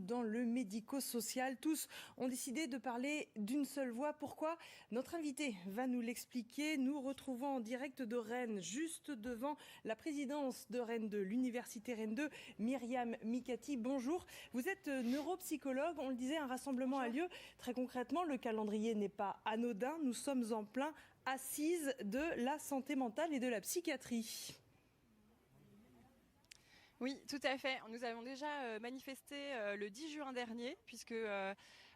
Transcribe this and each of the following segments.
dans le médico-social. Tous ont décidé de parler d'une seule voix. Pourquoi? Notre invité va nous l'expliquer. Nous retrouvons en direct de Rennes, juste devant la présidence de Rennes 2, l'université Rennes 2, Myriam Mikati. Bonjour. Vous êtes neuropsychologue. On le disait, un rassemblement a lieu. Très concrètement, le calendrier n'est pas anodin. Nous sommes en plein assises de la santé mentale et de la psychiatrie. Oui, tout à fait. Nous avons déjà manifesté le 10 juin dernier, puisque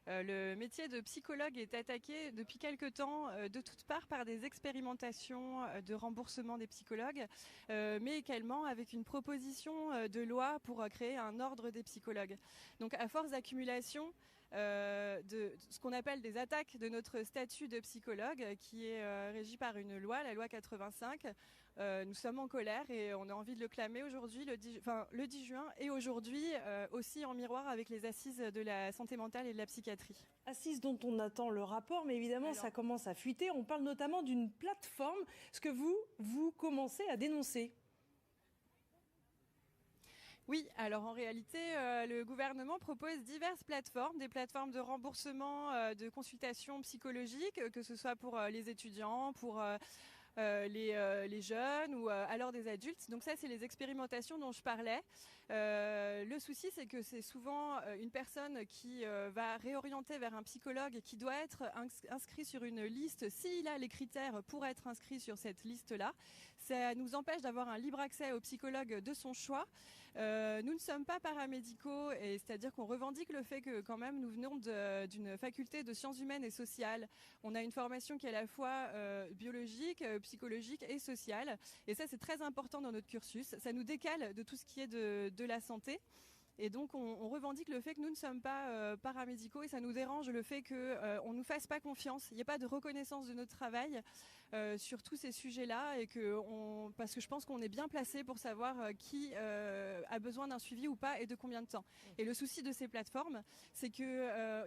le métier de psychologue est attaqué depuis quelque temps de toutes parts par des expérimentations de remboursement des psychologues, mais également avec une proposition de loi pour créer un ordre des psychologues. Donc à force d'accumulation de ce qu'on appelle des attaques de notre statut de psychologue qui est régi par une loi, la loi 85. Nous sommes en colère et on a envie de le clamer aujourd'hui, le 10 juin, et aujourd'hui aussi en miroir avec les assises de la santé mentale et de la psychiatrie. Assises dont on attend le rapport, mais évidemment ça commence à fuiter. On parle notamment d'une plateforme, ce que vous commencez à dénoncer. Oui, alors en réalité, le gouvernement propose diverses plateformes, des plateformes de remboursement de consultations psychologiques, que ce soit pour les étudiants, pour les jeunes ou alors des adultes. Donc ça, c'est les expérimentations dont je parlais. Le souci, c'est que c'est souvent une personne qui va réorienter vers un psychologue qui doit être inscrit sur une liste s'il a les critères pour être inscrit sur cette liste-là. Ça nous empêche d'avoir un libre accès au psychologue de son choix. Nous ne sommes pas paramédicaux, et c'est-à-dire qu'on revendique le fait que quand même nous venons d'une faculté de sciences humaines et sociales. On a une formation qui est à la fois biologique, psychologique et sociale. Et ça, c'est très important dans notre cursus. Ça nous décale de tout ce qui est de la santé. Et donc, on revendique le fait que nous ne sommes pas paramédicaux, et ça nous dérange le fait qu'on ne nous fasse pas confiance. Il n'y a pas de reconnaissance de notre travail sur tous ces sujets-là, et parce que je pense qu'on est bien placé pour savoir qui a besoin d'un suivi ou pas et de combien de temps. Et le souci de ces plateformes, c'est qu'il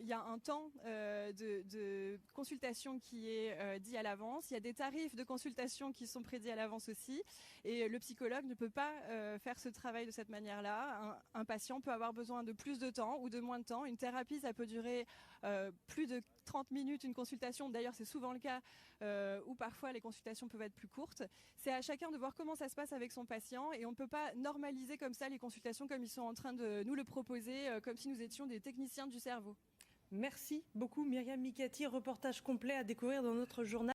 y a un temps de consultation qui est dit à l'avance. Il y a des tarifs de consultation qui sont prédits à l'avance aussi. Et le psychologue ne peut pas faire ce travail de cette manière-là. Un patient peut avoir besoin de plus de temps ou de moins de temps. Une thérapie, ça peut durer plus de 30 minutes, une consultation. D'ailleurs, c'est souvent le cas où parfois les consultations peuvent être plus courtes. C'est à chacun de voir comment ça se passe avec son patient, et on ne peut pas normaliser comme ça les consultations comme ils sont en train de nous le proposer, comme si nous étions des techniciens du cerveau. Merci beaucoup Myriam Mikati, reportage complet à découvrir dans notre journal.